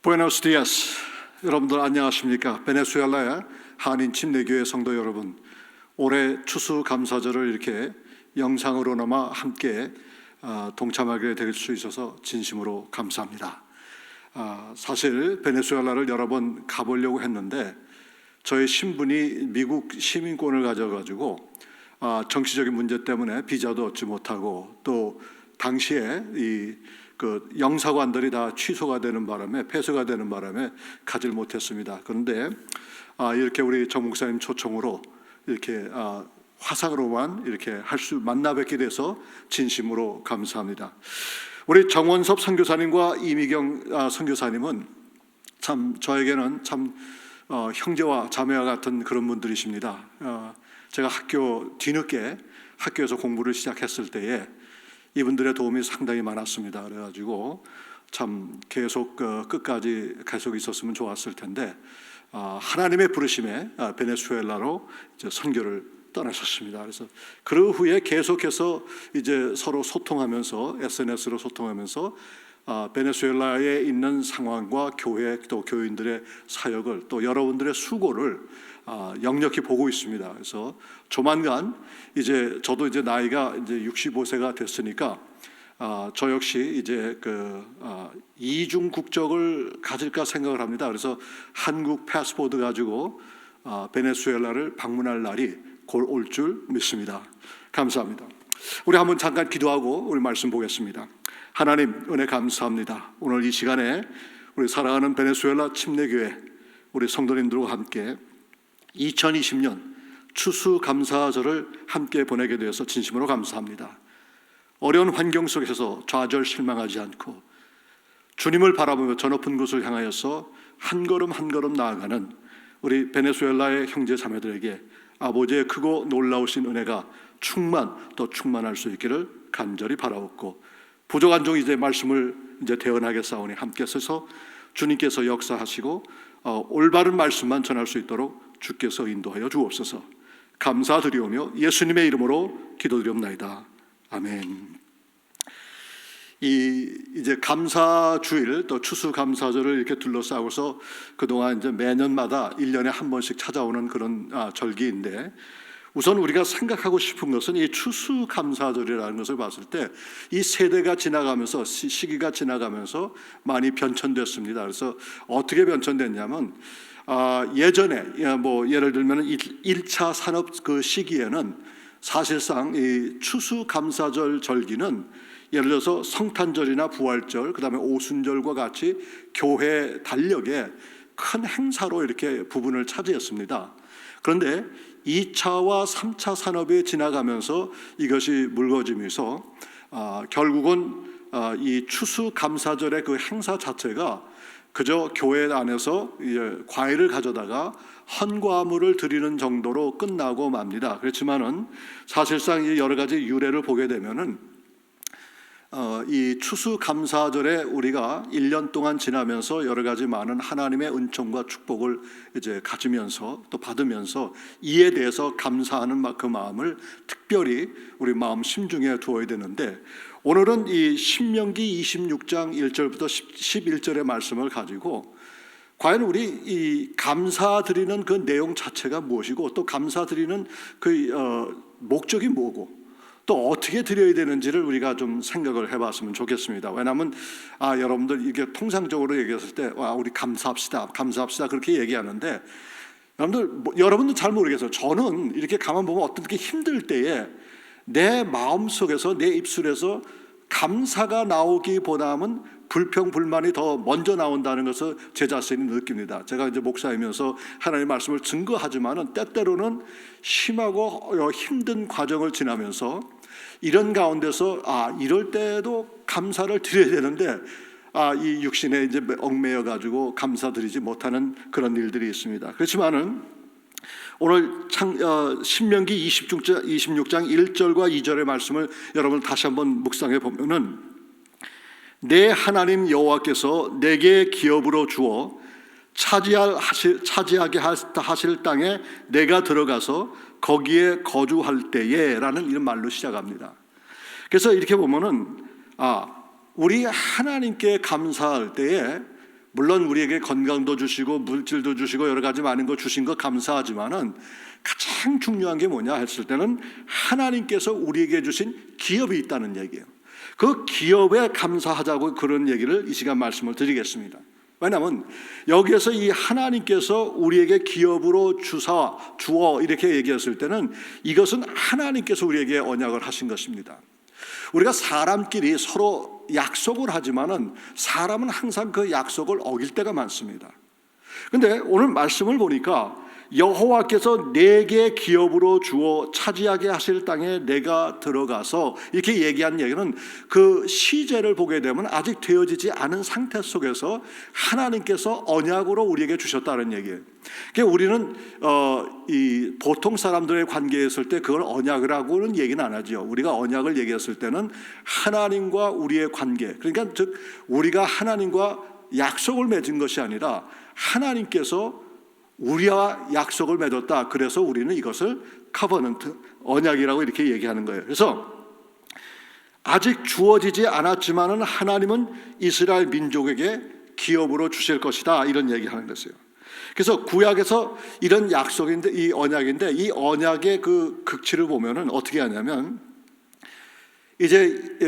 부에노스 디아스. 여러분들 안녕하십니까? 베네수엘라의 한인 침례교회 성도 여러분, 올해 추수감사절을 이렇게 영상으로나마 함께 동참하게 될 수 있어서 진심으로 감사합니다. 사실 베네수엘라를 여러 번 가보려고 했는데 저의 신분이 미국 시민권을 가져가지고 정치적인 문제 때문에 비자도 얻지 못하고, 또 당시에 그 영사관들이 다 취소가 되는 바람에, 폐쇄가 되는 바람에 가질 못했습니다. 그런데 이렇게 우리 정 목사님 초청으로 이렇게 화상으로만 이렇게 만나 뵙게 돼서 진심으로 감사합니다. 우리 정원섭 선교사님과 이미경 선교사님은 참 저에게는 참 형제와 자매와 같은 그런 분들이십니다. 제가 뒤늦게 학교에서 공부를 시작했을 때에 이분들의 도움이 상당히 많았습니다. 그래가지고 참 계속 끝까지 계속 있었으면 좋았을 텐데 하나님의 부르심에 베네수엘라로 이제 선교를 떠나셨습니다. 그래서 그 후에 계속해서 이제 서로 소통하면서 SNS로 소통하면서 베네수엘라에 있는 상황과 교회 또 교인들의 사역을, 또 여러분들의 수고를 역력히 보고 있습니다. 그래서 조만간 저도 이제 나이가 이제 65세가 됐으니까 저 역시 이제 이중 국적을 가질까 생각을 합니다. 그래서 한국 패스포드 가지고 베네수엘라를 방문할 날이 곧 올 줄 믿습니다. 감사합니다. 우리 한번 잠깐 기도하고 우리 말씀 보겠습니다. 하나님, 은혜 감사합니다. 오늘 이 시간에 우리 사랑하는 베네수엘라 침례교회 우리 성도님들과 함께 2020년 추수감사절을 함께 보내게 되어서 진심으로 감사합니다. 어려운 환경 속에서 좌절 실망하지 않고 주님을 바라보며 저 높은 곳을 향하여서 한 걸음 한 걸음 나아가는 우리 베네수엘라의 형제 자매들에게 아버지의 크고 놀라우신 은혜가 충만할 수 있기를 간절히 바라옵고, 부족한 종 이제 말씀을 이제 대언하게 싸우니 함께 서서 주님께서 역사하시고 올바른 말씀만 전할 수 있도록 주께서 인도하여 주옵소서. 감사드리오며 예수님의 이름으로 기도드리옵나이다. 아멘. 이제 감사주일 또 추수감사절을 이렇게 둘러싸고서 그동안 이제 매년마다 1년에 한 번씩 찾아오는 그런 절기인데, 우선 우리가 생각하고 싶은 것은 이 추수감사절이라는 것을 봤을 때 이 세대가 지나가면서, 시기가 지나가면서 많이 변천됐습니다. 그래서 어떻게 변천됐냐면 예전에 예를 들면 1차 산업 그 시기에는 사실상 이 추수감사절 절기는 예를 들어서 성탄절이나 부활절, 그 다음에 오순절과 같이 교회 달력에 큰 행사로 이렇게 부분을 차지했습니다. 그런데 2차와 3차 산업이 지나가면서 이것이 묽어지면서 결국은 이 추수감사절의 그 행사 자체가 그저 교회 안에서 과일을 가져다가 헌과물을 드리는 정도로 끝나고 맙니다. 그렇지만은 사실상 여러 가지 유래를 보게 되면은 이 추수감사절에 우리가 1년 동안 지나면서 여러 가지 많은 하나님의 은총과 축복을 이제 가지면서 또 받으면서 이에 대해서 감사하는 그 마음을 특별히 우리 마음 심중에 두어야 되는데, 오늘은 이 신명기 26장 1절부터 11절의 말씀을 가지고 과연 우리 이 감사드리는 그 내용 자체가 무엇이고, 또 감사드리는 그 목적이 뭐고, 또 어떻게 드려야 되는지를 우리가 좀 생각을 해봤으면 좋겠습니다. 왜냐하면 여러분들 이게 통상적으로 얘기했을 때 우리 감사합시다 그렇게 얘기하는데, 여러분도 잘 모르겠어요. 저는 이렇게 가만 보면 어떻게 힘들 때에 내 마음속에서, 내 입술에서 감사가 나오기보다는 불평, 불만이 더 먼저 나온다는 것을 제 자신이 느낍니다. 제가 이제 목사이면서 하나님의 말씀을 증거하지만은 때때로는 심하고 힘든 과정을 지나면서 이런 가운데서 이럴 때도 감사를 드려야 되는데 이 육신에 이제 얽매여 가지고 감사드리지 못하는 그런 일들이 있습니다. 그렇지만은 오늘 신명기 26장 1절과 2절의 말씀을 여러분 다시 한번 묵상해 보면은, 내 하나님 여호와께서 내게 기업으로 주어 차지하게 하실 땅에 내가 들어가서 거기에 거주할 때에 라는 이런 말로 시작합니다. 그래서 이렇게 보면은 우리 하나님께 감사할 때에 물론 우리에게 건강도 주시고 물질도 주시고 여러 가지 많은 거 주신 거 감사하지만은 가장 중요한 게 뭐냐 했을 때는 하나님께서 우리에게 주신 기업이 있다는 얘기예요. 그 기업에 감사하자고 그런 얘기를 이 시간 말씀을 드리겠습니다. 왜냐하면 여기에서 이 하나님께서 우리에게 기업으로 주어 이렇게 얘기했을 때는 이것은 하나님께서 우리에게 언약을 하신 것입니다. 우리가 사람끼리 서로 약속을 하지만은 사람은 항상 그 약속을 어길 때가 많습니다. 근데 오늘 말씀을 보니까 여호와께서 내게 기업으로 주어 차지하게 하실 땅에 내가 들어가서 이렇게 얘기한 얘기는 그 시제를 보게 되면 아직 되어지지 않은 상태 속에서 하나님께서 언약으로 우리에게 주셨다는 얘기예요. 그러니까 우리는 이 보통 사람들의 관계에 있을 때 그걸 언약이라고는 얘기는 안 하죠. 우리가 언약을 얘기했을 때는 하나님과 우리의 관계, 그러니까 즉 우리가 하나님과 약속을 맺은 것이 아니라 하나님께서 우리와 약속을 맺었다. 그래서 우리는 이것을 커버넌트, 언약이라고 이렇게 얘기하는 거예요. 그래서 아직 주어지지 않았지만은 하나님은 이스라엘 민족에게 기업으로 주실 것이다. 이런 얘기하는 것이에요. 그래서 구약에서 이런 약속인데, 이 언약인데, 이 언약의 그 극치를 보면은 어떻게 하냐면, 이제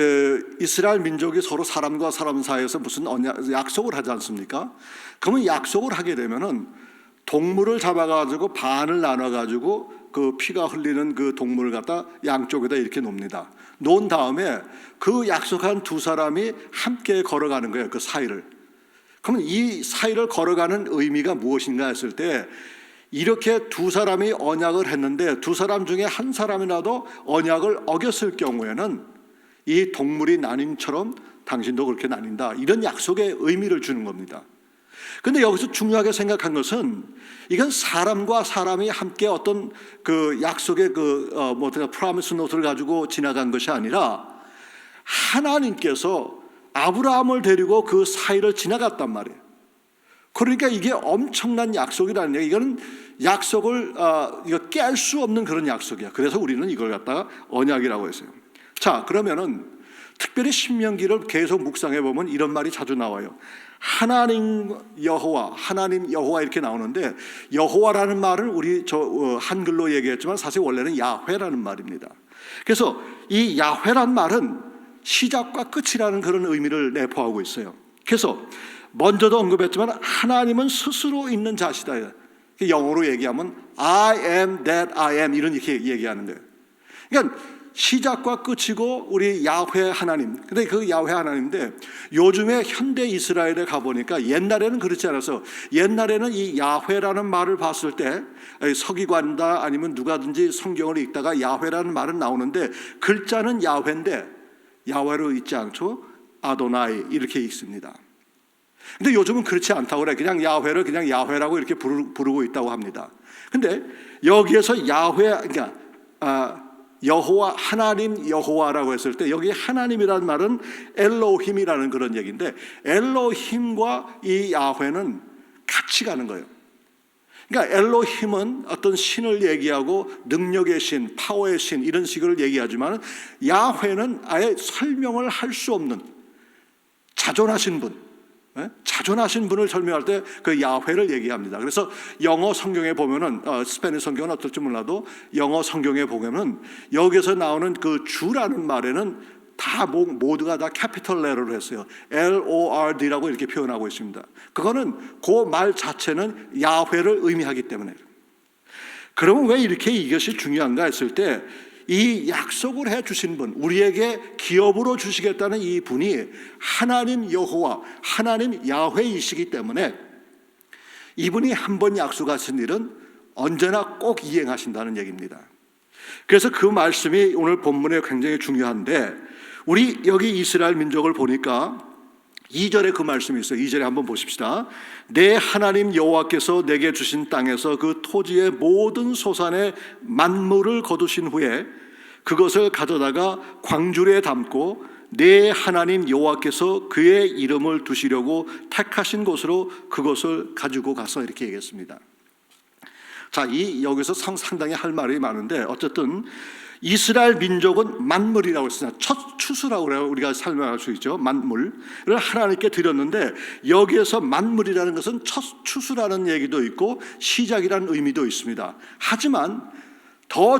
이스라엘 민족이 서로 사람과 사람 사이에서 무슨 약속을 하지 않습니까? 그러면 약속을 하게 되면은 동물을 잡아가지고 반을 나눠가지고 그 피가 흘리는 그 동물을 갖다 양쪽에다 이렇게 놓습니다. 놓은 다음에 그 약속한 두 사람이 함께 걸어가는 거예요. 그 사이를. 그러면 이 사이를 걸어가는 의미가 무엇인가 했을 때 이렇게 두 사람이 언약을 했는데 두 사람 중에 한 사람이라도 언약을 어겼을 경우에는 이 동물이 나님처럼 당신도 그렇게 나뉜다. 이런 약속의 의미를 주는 겁니다. 근데 여기서 중요하게 생각한 것은 이건 사람과 사람이 함께 어떤 그 약속의 프라미스 노트를 가지고 지나간 것이 아니라 하나님께서 아브라함을 데리고 그 사이를 지나갔단 말이에요. 그러니까 이게 엄청난 약속이라는 얘기. 이거는 약속을 이거 깰 수 없는 그런 약속이야. 그래서 우리는 이걸 갖다가 언약이라고 했어요. 자, 그러면은 특별히 신명기를 계속 묵상해 보면 이런 말이 자주 나와요. 하나님 여호와 이렇게 나오는데 여호와라는 말을 우리 한글로 얘기했지만 사실 원래는 야훼라는 말입니다. 그래서 이 야훼란 말은 시작과 끝이라는 그런 의미를 내포하고 있어요. 그래서 먼저도 언급했지만 하나님은 스스로 있는 자시다. 영어로 얘기하면 I am that I am 이렇게 얘기하는 거예요. 그러니까 시작과 끝이고 우리 야훼 하나님. 근데 그 야훼 하나님인데 요즘에 현대 이스라엘에 가보니까 옛날에는 그렇지 않아서 옛날에는 이 야훼라는 말을 봤을 때 서기관이다 아니면 누가든지 성경을 읽다가 야훼라는 말은 나오는데 글자는 야훼인데 야훼로 읽지 않죠. 아도나이 이렇게 읽습니다. 근데 요즘은 그렇지 않다고 그래. 그냥 야훼를 그냥 야훼라고 이렇게 부르고 있다고 합니다. 근데 여기에서 야훼 그러니까 여호와 하나님 여호와라고 했을 때 여기 하나님이라는 말은 엘로힘이라는 그런 얘기인데 엘로힘과 이 야훼는 같이 가는 거예요. 그러니까 엘로힘은 어떤 신을 얘기하고 능력의 신, 파워의 신 이런 식으로 얘기하지만 야훼는 아예 설명을 할 수 없는 자존하신 분, 자존하신 분을 설명할 때 그 야훼를 얘기합니다. 그래서 영어 성경에 보면은 스페니시 성경은 어떨지 몰라도 영어 성경에 보면은 여기서 나오는 그 주라는 말에는 다 모두가 다 캐피털 레터로 했어요. LORD라고 이렇게 표현하고 있습니다. 그거는 그 말 자체는 야훼를 의미하기 때문에. 그러면 왜 이렇게 이것이 중요한가 했을 때 이 약속을 해 주신 분, 우리에게 기업으로 주시겠다는 이 분이 하나님 여호와, 하나님 야훼이시기 때문에 이분이 한 번 약속하신 일은 언제나 꼭 이행하신다는 얘기입니다. 그래서 그 말씀이 오늘 본문에 굉장히 중요한데 우리 여기 이스라엘 민족을 보니까 2절에 그 말씀이 있어요. 2절에 한번 보십시다. 내 하나님 여호와께서 내게 주신 땅에서 그 토지의 모든 소산의 만물을 거두신 후에 그것을 가져다가 광주리에 담고 내 하나님 여호와께서 그의 이름을 두시려고 택하신 곳으로 그것을 가지고 가서 이렇게 얘기했습니다. 자, 여기서 상당히 할 말이 많은데 어쨌든 이스라엘 민족은 만물이라고 했으나 첫 추수라고 그래요. 우리가 설명할 수 있죠. 만물을 하나님께 드렸는데 여기에서 만물이라는 것은 첫 추수라는 얘기도 있고 시작이라는 의미도 있습니다. 하지만 더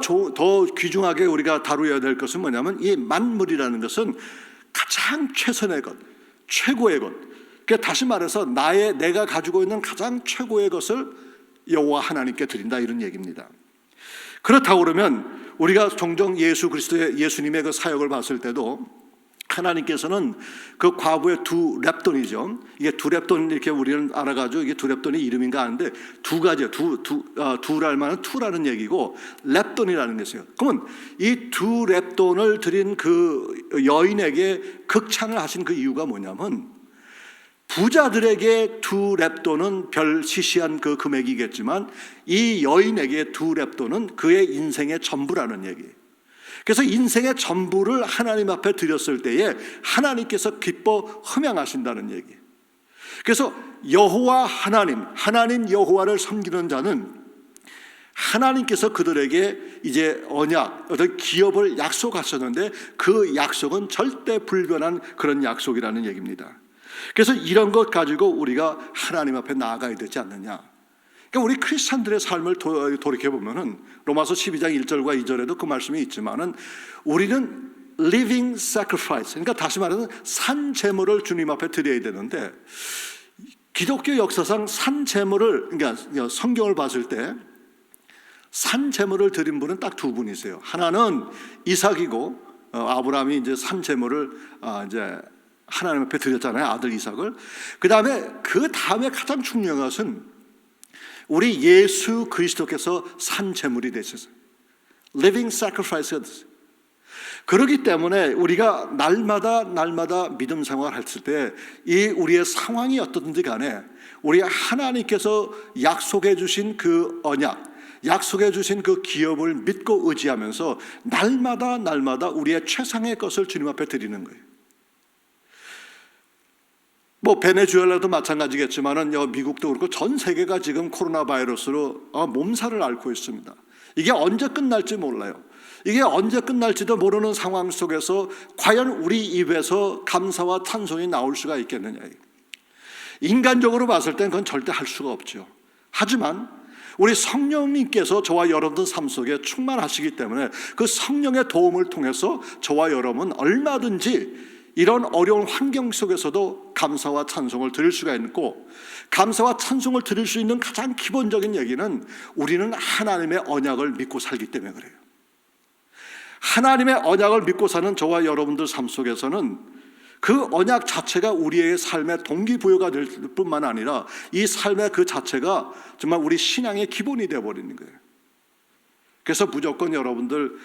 귀중하게 우리가 다루어야 될 것은 뭐냐면 이 만물이라는 것은 가장 최선의 것, 최고의 것. 그러니까 다시 말해서 내가 가지고 있는 가장 최고의 것을 여호와 하나님께 드린다, 이런 얘기입니다. 그렇다고 그러면 우리가 종종 예수님의 그 사역을 봤을 때도 하나님께서는 그 과부의 두 랩돈이죠. 이게 두 랩돈 이렇게 우리는 알아가지고 이게 두 랩돈이 이름인가 하는데 두 가지, 두랄 만한 투라는 얘기고 랩돈이라는 것이에요. 그러면 이 두 랩돈을 드린 그 여인에게 극찬을 하신 그 이유가 뭐냐면 부자들에게 두 랩돈은 별 시시한 그 금액이겠지만 이 여인에게 두 랩돈은 그의 인생의 전부라는 얘기. 그래서 인생의 전부를 하나님 앞에 드렸을 때에 하나님께서 기뻐 흠양하신다는 얘기. 그래서 여호와 하나님 여호와를 섬기는 자는 하나님께서 그들에게 이제 언약, 어떤 기업을 약속하셨는데 그 약속은 절대 불변한 그런 약속이라는 얘기입니다. 그래서 이런 것 가지고 우리가 하나님 앞에 나아가야 되지 않느냐. 그러니까 우리 크리스찬들의 삶을 돌이켜보면은 로마서 12장 1절과 2절에도 그 말씀이 있지만은 우리는 living sacrifice, 그러니까 다시 말해서 산 제물을 주님 앞에 드려야 되는데 기독교 역사상 산 제물을, 그러니까 성경을 봤을 때 산 제물을 드린 분은 딱 두 분이세요. 하나는 이삭이고 아브라함이 이제 산 제물을 이제 하나님 앞에 드렸잖아요. 아들 이삭을. 그 다음에 가장 중요한 것은 우리 예수 그리스도께서 산 제물이 되셨어요. Living sacrifice가 됐어요. 그렇기 때문에 우리가 날마다 믿음 생활을 했을 때 이 우리의 상황이 어떻든지 간에 우리 하나님께서 약속해 주신 그 언약, 약속해 주신 그 기업을 믿고 의지하면서 날마다 우리의 최상의 것을 주님 앞에 드리는 거예요. 뭐 베네수엘라도 마찬가지겠지만은 미국도 그렇고 전 세계가 지금 코로나 바이러스로 몸살을 앓고 있습니다. 이게 언제 끝날지 몰라요. 이게 언제 끝날지도 모르는 상황 속에서 과연 우리 입에서 감사와 찬송이 나올 수가 있겠느냐. 인간적으로 봤을 땐 그건 절대 할 수가 없죠. 하지만 우리 성령님께서 저와 여러분 삶 속에 충만하시기 때문에 그 성령의 도움을 통해서 저와 여러분은 얼마든지 이런 어려운 환경 속에서도 감사와 찬송을 드릴 수가 있고, 감사와 찬송을 드릴 수 있는 가장 기본적인 얘기는 우리는 하나님의 언약을 믿고 살기 때문에 그래요. 하나님의 언약을 믿고 사는 저와 여러분들 삶 속에서는 그 언약 자체가 우리의 삶의 동기부여가 될 뿐만 아니라 이 삶의 그 자체가 정말 우리 신앙의 기본이 되어버리는 거예요. 그래서 무조건 여러분들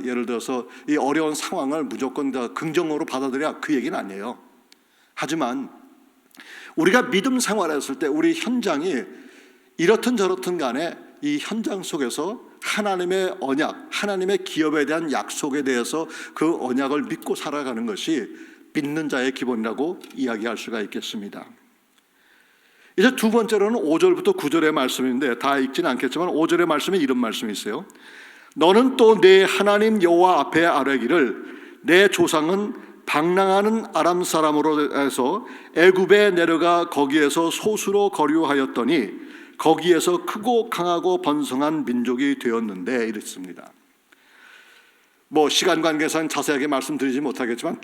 예를 들어서 이 어려운 상황을 무조건 다 긍정으로 받아들여야 그 얘기는 아니에요. 하지만 우리가 믿음 생활했을 때 우리 현장이 이렇든 저렇든 간에 이 현장 속에서 하나님의 언약, 하나님의 기업에 대한 약속에 대해서 그 언약을 믿고 살아가는 것이 믿는 자의 기본이라고 이야기할 수가 있겠습니다. 이제 두 번째로는 5절부터 9절의 말씀인데 다 읽지는 않겠지만 5절의 말씀에 이런 말씀이 있어요. 너는 또 내 하나님 여호와 앞에 아뢰기를 내 조상은 방랑하는 아람 사람으로 해서 애굽에 내려가 거기에서 소수로 거류하였더니 거기에서 크고 강하고 번성한 민족이 되었는데 이랬습니다. 뭐 시간 관계상 자세하게 말씀드리지 못하겠지만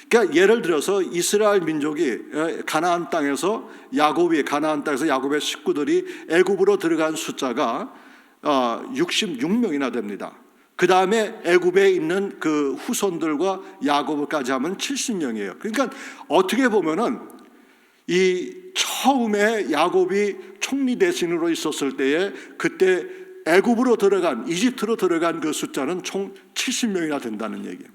그러니까 예를 들어서 이스라엘 민족이 가나안 땅에서 야곱의 식구들이 애굽으로 들어간 숫자가 66명이나 됩니다. 그 다음에 애굽에 있는 그 후손들과 야곱까지 하면 70명이에요. 그러니까 어떻게 보면은 이 처음에 야곱이 총리 대신으로 있었을 때에 그때 이집트로 들어간 그 숫자는 총 70명이나 된다는 얘기예요.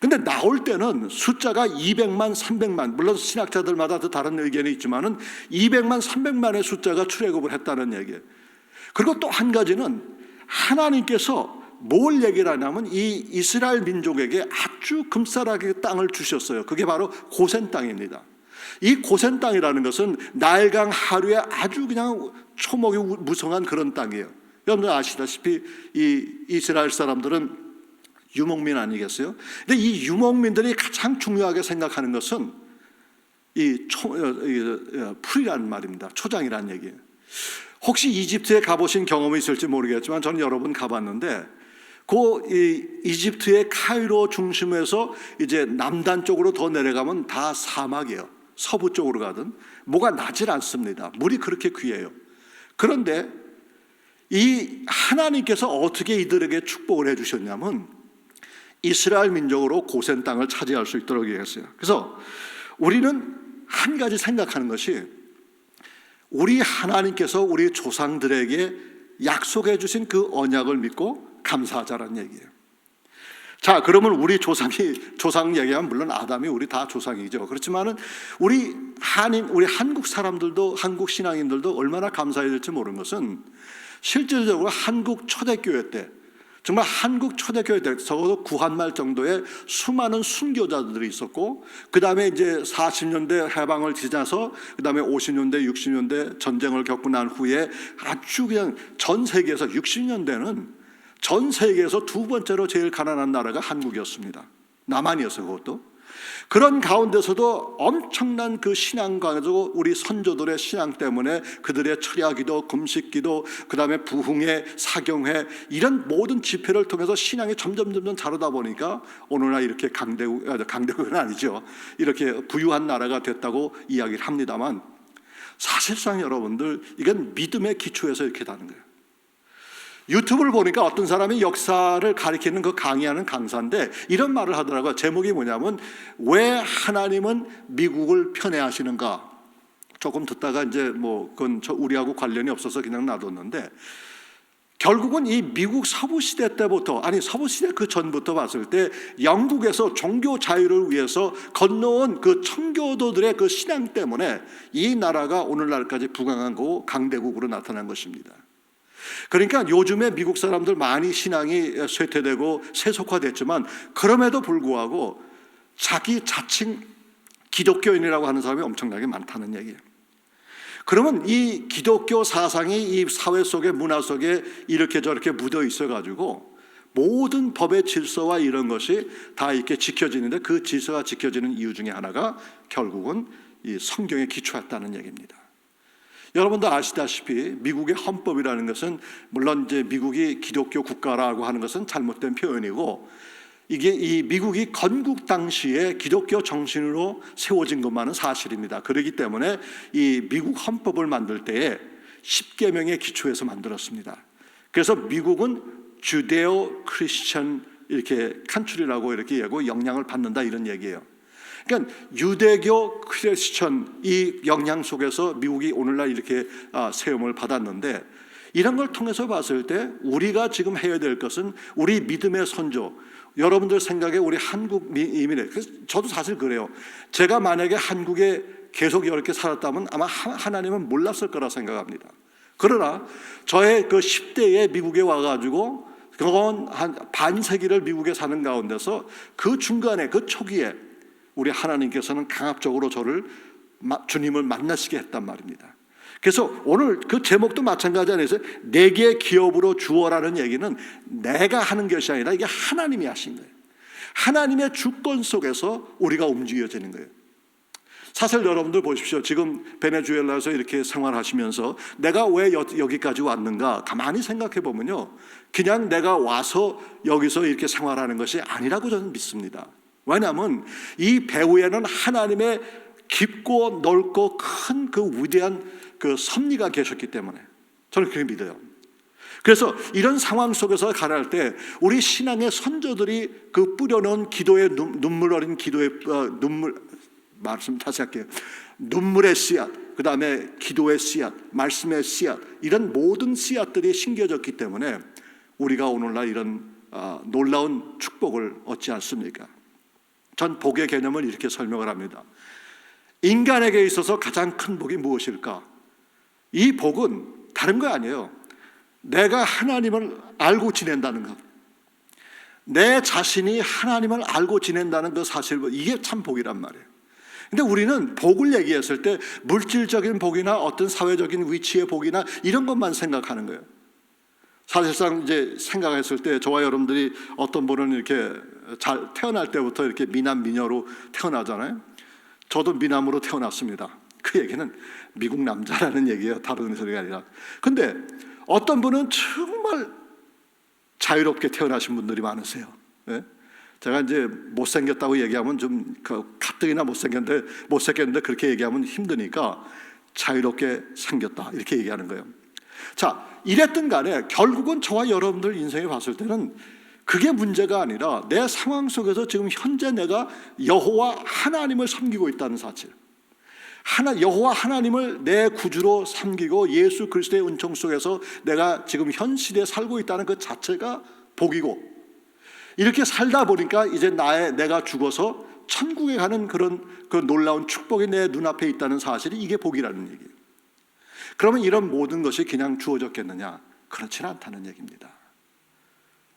근데 나올 때는 숫자가 200만, 300만, 물론 신학자들마다 더 다른 의견이 있지만은 200만, 300만의 숫자가 출애굽을 했다는 얘기예요. 그리고 또 한 가지는 하나님께서 뭘 얘기를 하냐면 이 이스라엘 민족에게 아주 금싸라기 땅을 주셨어요. 그게 바로 고센 땅입니다. 이 고센 땅이라는 것은 나일강 하류에 아주 그냥 초목이 무성한 그런 땅이에요. 여러분들 아시다시피 이 이스라엘 사람들은 유목민 아니겠어요? 근데 이 유목민들이 가장 중요하게 생각하는 것은 풀이라는 말입니다. 초장이라는 얘기예요. 혹시 이집트에 가보신 경험이 있을지 모르겠지만 저는 여러 번 가봤는데 이집트의 카이로 중심에서 이제 남단 쪽으로 더 내려가면 다 사막이에요. 서부 쪽으로 가든 뭐가 나질 않습니다. 물이 그렇게 귀해요. 그런데 이 하나님께서 어떻게 이들에게 축복을 해주셨냐면 이스라엘 민족으로 고센 땅을 차지할 수 있도록 했어요. 그래서 우리는 한 가지 생각하는 것이 우리 하나님께서 우리 조상들에게 약속해 주신 그 언약을 믿고 감사하자라는 얘기예요. 자, 그러면 우리 조상 얘기하면 물론 아담이 우리 다 조상이죠. 그렇지만은 우리 한국 사람들도, 한국 신앙인들도 얼마나 감사해야 될지 모르는 것은 실질적으로 한국 초대교회 때, 정말 한국 초대교회 때 적어도 구한말 정도의 수많은 순교자들이 있었고, 그 다음에 이제 40년대 해방을 지나서 그 다음에 50년대 60년대 전쟁을 겪고 난 후에 아주 그냥 전 세계에서 60년대는 전 세계에서 두 번째로 제일 가난한 나라가 한국이었습니다. 남한이었어요. 그것도. 그런 가운데서도 엄청난 그 신앙 가지고 우리 선조들의 신앙 때문에 그들의 철야기도, 금식기도, 그 다음에 부흥회, 사경회 이런 모든 집회를 통해서 신앙이 점점 자르다 보니까 오늘날 이렇게 강대국은 아니죠. 이렇게 부유한 나라가 됐다고 이야기를 합니다만 사실상 여러분들 이건 믿음의 기초에서 이렇게 다는 거예요. 유튜브를 보니까 어떤 사람이 역사를 가리키는 그 강의하는 강사인데 이런 말을 하더라고요. 제목이 뭐냐면 왜 하나님은 미국을 편애하시는가. 조금 듣다가 이제 그건 우리하고 관련이 없어서 그냥 놔뒀는데 결국은 이 미국 서부시대 때부터, 서부시대 그 전부터 봤을 때 영국에서 종교 자유를 위해서 건너온 그 청교도들의 그 신앙 때문에 이 나라가 오늘날까지 부강한 거고 강대국으로 나타난 것입니다. 그러니까 요즘에 미국 사람들 많이 신앙이 쇠퇴되고 세속화됐지만 그럼에도 불구하고 자기 자칭 기독교인이라고 하는 사람이 엄청나게 많다는 얘기예요. 그러면 이 기독교 사상이 이 사회 속에 문화 속에 이렇게 저렇게 묻어 있어가지고 모든 법의 질서와 이런 것이 다 이렇게 지켜지는데 그 질서가 지켜지는 이유 중에 하나가 결국은 이 성경에 기초했다는 얘기입니다. 여러분도 아시다시피 미국의 헌법이라는 것은 물론 이제 미국이 기독교 국가라고 하는 것은 잘못된 표현이고 이게 이 미국이 건국 당시에 기독교 정신으로 세워진 것만은 사실입니다. 그렇기 때문에 이 미국 헌법을 만들 때에 10계명의 기초에서 만들었습니다. 그래서 미국은 주데오 크리스천 이렇게 칸츄리라고 이렇게 얘기하고 영향을 받는다 이런 얘기예요. 그러니까 유대교 크리스천 이 영향 속에서 미국이 오늘날 이렇게 세움을 받았는데 이런 걸 통해서 봤을 때 우리가 지금 해야 될 것은 우리 믿음의 선조, 여러분들 생각에 우리 한국 이민의, 저도 사실 그래요. 제가 만약에 한국에 계속 이렇게 살았다면 아마 하나님은 몰랐을 거라 생각합니다. 그러나 저의 그 10대에 미국에 와가지고 그건 한 반세기를 미국에 사는 가운데서 그 중간에 그 초기에 우리 하나님께서는 강압적으로 주님을 만나시게 했단 말입니다. 그래서 오늘 그 제목도 마찬가지 아니겠어요? 내게 기업으로 주어라는 얘기는 내가 하는 것이 아니라 이게 하나님이 하신 거예요. 하나님의 주권 속에서 우리가 움직여지는 거예요. 사실 여러분들 보십시오. 지금 베네수엘라에서 이렇게 생활하시면서 내가 왜 여기까지 왔는가 가만히 생각해 보면요, 그냥 내가 와서 여기서 이렇게 생활하는 것이 아니라고 저는 믿습니다. 왜냐하면 이 배후에는 하나님의 깊고 넓고 큰 그 위대한 그 섭리가 계셨기 때문에 저는 그렇게 믿어요. 그래서 이런 상황 속에서 가라할 때 우리 신앙의 선조들이 그 뿌려놓은 기도의 눈물 어린 기도의 말씀 다시 할게요. 눈물의 씨앗, 그 다음에 기도의 씨앗, 말씀의 씨앗, 이런 모든 씨앗들이 심겨졌기 때문에 우리가 오늘날 이런 놀라운 축복을 얻지 않습니까? 전 복의 개념을 이렇게 설명을 합니다. 인간에게 있어서 가장 큰 복이 무엇일까? 이 복은 다른 거 아니에요. 내가 하나님을 알고 지낸다는 것, 내 자신이 하나님을 알고 지낸다는 그 사실, 이게 참 복이란 말이에요. 근데 우리는 복을 얘기했을 때 물질적인 복이나 어떤 사회적인 위치의 복이나 이런 것만 생각하는 거예요. 사실상 이제 생각했을 때 저와 여러분들이 어떤 분은 이렇게 잘 태어날 때부터 이렇게 미남 미녀로 태어나잖아요. 저도 미남으로 태어났습니다. 그 얘기는 미국 남자라는 얘기예요. 다른 소리가 아니라. 근데 어떤 분은 정말 자유롭게 태어나신 분들이 많으세요. 예? 제가 이제 못생겼다고 얘기하면 좀 가뜩이나 못생겼는데 그렇게 얘기하면 힘드니까 자유롭게 생겼다 이렇게 얘기하는 거예요. 자, 이랬든 간에 결국은 저와 여러분들 인생에 봤을 때는 그게 문제가 아니라 내 상황 속에서 지금 현재 내가 여호와 하나님을 섬기고 있다는 사실, 여호와 하나님을 내 구주로 섬기고 예수 그리스도의 은총 속에서 내가 지금 현 시대에 살고 있다는 그 자체가 복이고, 이렇게 살다 보니까 이제 내가 죽어서 천국에 가는 그런 그 놀라운 축복이 내 눈앞에 있다는 사실이 이게 복이라는 얘기예요. 그러면 이런 모든 것이 그냥 주어졌겠느냐? 그렇지는 않다는 얘기입니다.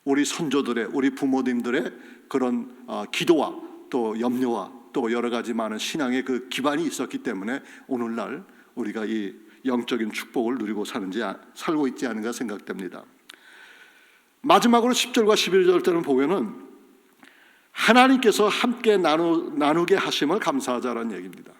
우리 선조들의, 우리 부모님들의 그런 기도와 또 염려와 또 여러 가지 많은 신앙의 그 기반이 있었기 때문에 오늘날 우리가 이 영적인 축복을 누리고 살고 있지 않은가 생각됩니다. 마지막으로 10절과 11절 때는 보면은 하나님께서 함께 나누게 하심을 감사하자라는 얘기입니다.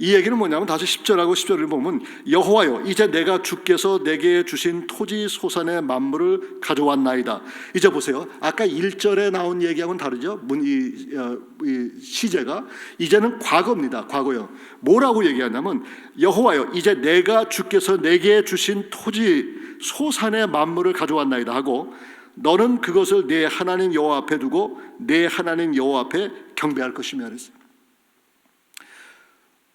이 얘기는 뭐냐면 다시 10절하고 11절을 보면 여호와여 이제 내가 주께서 내게 주신 토지 소산의 만물을 가져왔나이다. 이제 보세요. 아까 1절에 나온 얘기하고는 다르죠. 이 시제가 이제는 과거입니다. 과거요. 뭐라고 얘기하냐면 여호와여 이제 내가 주께서 내게 주신 토지 소산의 만물을 가져왔나이다 하고 너는 그것을 내 하나님 여호와 앞에 두고 내 하나님 여호와 앞에 경배할 것이며 그랬어요.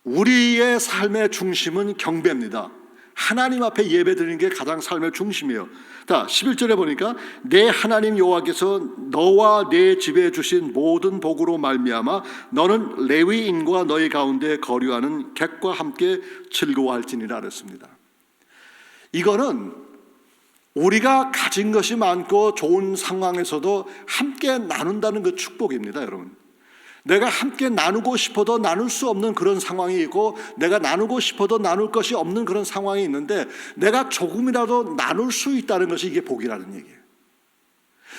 우리의 삶의 중심은 경배입니다. 하나님 앞에 예배드리는 게 가장 삶의 중심이에요. 자, 11절에 보니까 내 하나님 여호와께서 너와 내 집에 주신 모든 복으로 말미암아 너는 레위인과 너희 가운데 거류하는 객과 함께 즐거워할지니라 그랬습니다. 이거는 우리가 가진 것이 많고 좋은 상황에서도 함께 나눈다는 그 축복입니다, 여러분. 내가 함께 나누고 싶어도 나눌 수 없는 그런 상황이 있고 내가 나누고 싶어도 나눌 것이 없는 그런 상황이 있는데 내가 조금이라도 나눌 수 있다는 것이 이게 복이라는 얘기예요.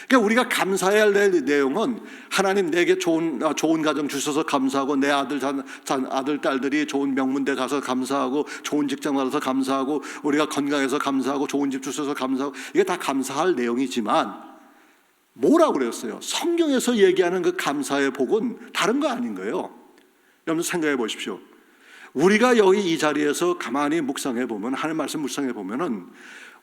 그러니까 우리가 감사해야 할 내용은 하나님 내게 좋은 가정 주셔서 감사하고 내 아들 딸들이 좋은 명문대 가서 감사하고 좋은 직장 받아서 감사하고 우리가 건강해서 감사하고 좋은 집 주셔서 감사하고 이게 다 감사할 내용이지만 뭐라고 그랬어요? 성경에서 얘기하는 그 감사의 복은 다른 거 아닌 거예요. 여러분 생각해 보십시오. 우리가 여기 이 자리에서 가만히 묵상해 보면 하나님 말씀 묵상해 보면은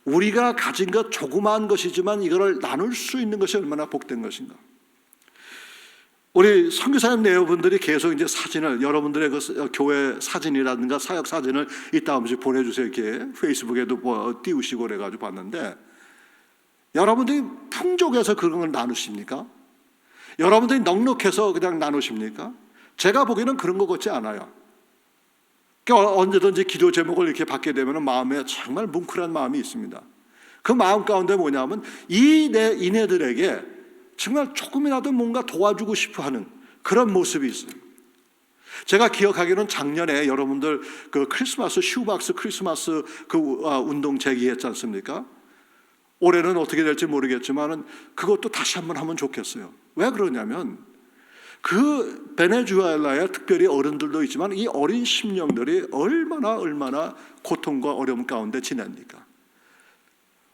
우리가 가진 것 조그마한 것이지만 이거를 나눌 수 있는 것이 얼마나 복된 것인가. 우리 선교사님 여러분들이 계속 이제 사진을 여러분들의 그 교회 사진이라든가 사역 사진을 이따 한 번씩 보내주세요. 이렇게 페이스북에도 띄우시고 그래가지고 봤는데 여러분들이 풍족해서 그런 걸 나누십니까? 여러분들이 넉넉해서 그냥 나누십니까? 제가 보기에는 그런 것 같지 않아요. 그러니까 언제든지 기도 제목을 이렇게 받게 되면 마음에 정말 뭉클한 마음이 있습니다. 그 마음 가운데 뭐냐면 이네들에게 정말 조금이라도 뭔가 도와주고 싶어 하는 그런 모습이 있어요. 제가 기억하기로는 작년에 여러분들 그 크리스마스 슈박스 크리스마스 그 운동 제기했지 않습니까? 올해는 어떻게 될지 모르겠지만 그것도 다시 한번 하면 좋겠어요. 왜 그러냐면 그 베네수엘라에 특별히 어른들도 있지만 이 어린 심령들이 얼마나 고통과 어려움 가운데 지냅니까?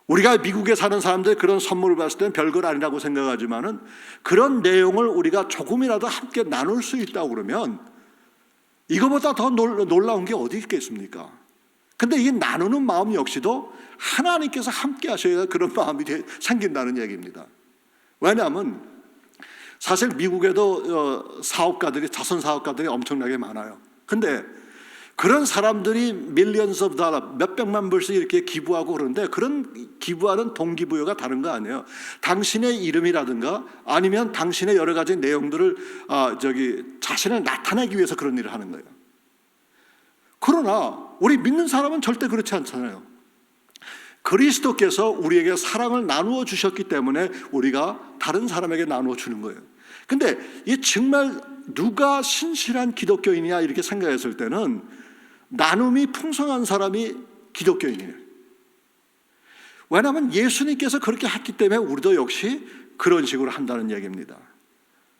우리가 미국에 사는 사람들 그런 선물을 봤을 때는 별것 아니라고 생각하지만은 그런 내용을 우리가 조금이라도 함께 나눌 수 있다고 그러면 이거보다 더 놀라운 게 어디 있겠습니까? 근데 이 나누는 마음 역시도 하나님께서 함께 하셔야 그런 마음이 생긴다는 얘기입니다. 왜냐하면 사실 미국에도 자선 사업가들이 엄청나게 많아요. 근데 그런 사람들이 millions of dollar, 몇백만 불씩 이렇게 기부하고 그러는데 그런 기부하는 동기부여가 다른 거 아니에요. 당신의 이름이라든가 아니면 당신의 여러 가지 내용들을 자신을 나타내기 위해서 그런 일을 하는 거예요. 그러나 우리 믿는 사람은 절대 그렇지 않잖아요. 그리스도께서 우리에게 사랑을 나누어 주셨기 때문에 우리가 다른 사람에게 나누어 주는 거예요. 근데 이 정말 누가 신실한 기독교인이냐 이렇게 생각했을 때는 나눔이 풍성한 사람이 기독교인이에요. 왜냐하면 예수님께서 그렇게 했기 때문에 우리도 역시 그런 식으로 한다는 얘기입니다.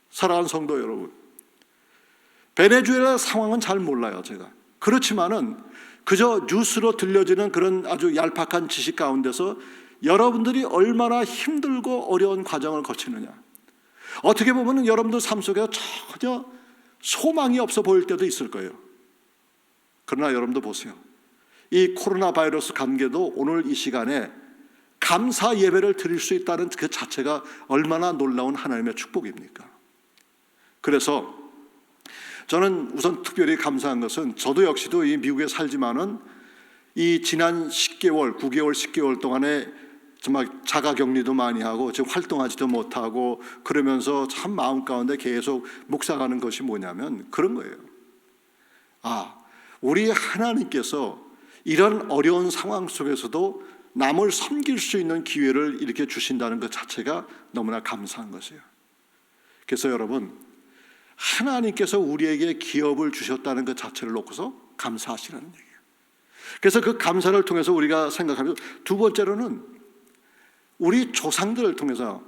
사랑하는 성도 여러분, 베네수엘라 상황은 잘 몰라요, 제가. 그렇지만은 그저 뉴스로 들려지는 그런 아주 얄팍한 지식 가운데서 여러분들이 얼마나 힘들고 어려운 과정을 거치느냐, 어떻게 보면 여러분들 삶 속에 전혀 소망이 없어 보일 때도 있을 거예요. 그러나 여러분들 보세요. 이 코로나 바이러스 관계도 오늘 이 시간에 감사 예배를 드릴 수 있다는 그 자체가 얼마나 놀라운 하나님의 축복입니까? 그래서 저는 우선 특별히 감사한 것은, 저도 역시도 이 미국에 살지만은 이 지난 10개월, 9개월, 10개월 동안에 정말 자가격리도 많이 하고 지금 활동하지도 못하고 그러면서 참 마음 가운데 계속 묵상하는 것이 뭐냐면 그런 거예요. 우리 하나님께서 이런 어려운 상황 속에서도 남을 섬길 수 있는 기회를 이렇게 주신다는 것 자체가 너무나 감사한 것이에요. 그래서 여러분, 하나님께서 우리에게 기업을 주셨다는 것 자체를 놓고서 감사하시라는 얘기예요. 그래서 그 감사를 통해서 우리가 생각하면, 두 번째로는 우리 조상들을 통해서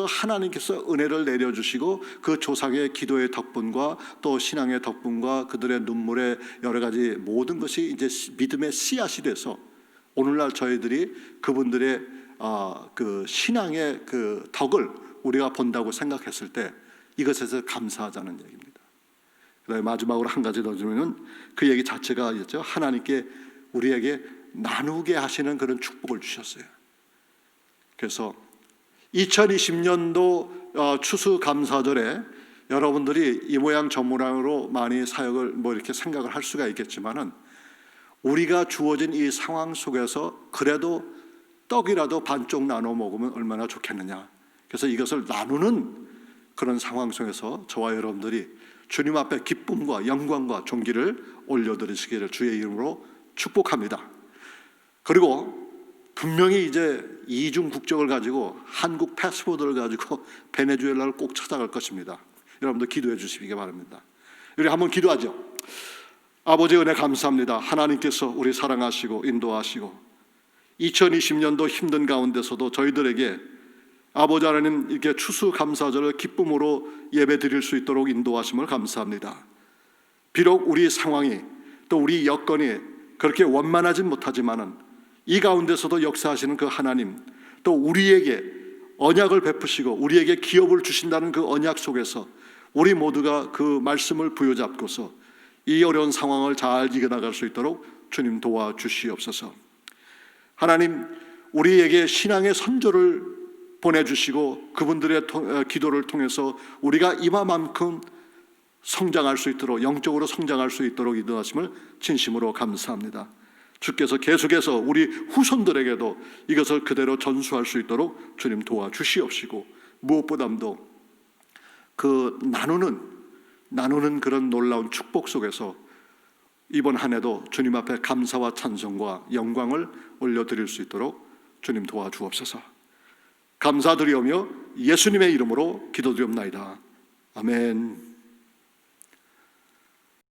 하나님께서 은혜를 내려주시고 그 조상의 기도의 덕분과 또 신앙의 덕분과 그들의 눈물의 여러 가지 모든 것이 이제 믿음의 씨앗이 돼서 오늘날 저희들이 그분들의 그 신앙의 그 덕을 우리가 본다고 생각했을 때 이것에서 감사하자는 얘기입니다. 그다음에 마지막으로 한 가지 더 주면은 그 얘기 자체가 있죠. 하나님께 우리에게 나누게 하시는 그런 축복을 주셨어요. 그래서 2020년도 추수감사절에 여러분들이 이 모양 저 모양으로 많이 사역을 이렇게 생각을 할 수가 있겠지만은, 우리가 주어진 이 상황 속에서 그래도 떡이라도 반쪽 나눠 먹으면 얼마나 좋겠느냐. 그래서 이것을 나누는 그런 상황 속에서 저와 여러분들이 주님 앞에 기쁨과 영광과 존귀를 올려드리시기를 주의 이름으로 축복합니다. 그리고 분명히 이제 이중 국적을 가지고 한국 패스포드를 가지고 베네수엘라를 꼭 찾아갈 것입니다. 여러분들 기도해 주시기 바랍니다. 우리 한번 기도하죠. 아버지 은혜 감사합니다. 하나님께서 우리 사랑하시고 인도하시고 2020년도 힘든 가운데서도 저희들에게 아버지 하나님 이렇게 추수감사절을 기쁨으로 예배 드릴 수 있도록 인도하심을 감사합니다. 비록 우리 상황이 또 우리 여건이 그렇게 원만하진 못하지만은 이 가운데서도 역사하시는 그 하나님, 또 우리에게 언약을 베푸시고 우리에게 기업을 주신다는 그 언약 속에서 우리 모두가 그 말씀을 부여잡고서 이 어려운 상황을 잘 이겨나갈 수 있도록 주님 도와주시옵소서. 하나님, 우리에게 신앙의 선조를 보내주시고 그분들의 기도를 통해서 우리가 이마만큼 성장할 수 있도록, 영적으로 성장할 수 있도록 인도하심을 진심으로 감사합니다. 주께서 계속해서 우리 후손들에게도 이것을 그대로 전수할 수 있도록 주님 도와주시옵시고, 무엇보다도 그 나누는 그런 놀라운 축복 속에서 이번 한 해도 주님 앞에 감사와 찬송과 영광을 올려드릴 수 있도록 주님 도와주옵소서. 감사드리오며 예수님의 이름으로 기도드리옵나이다. 아멘.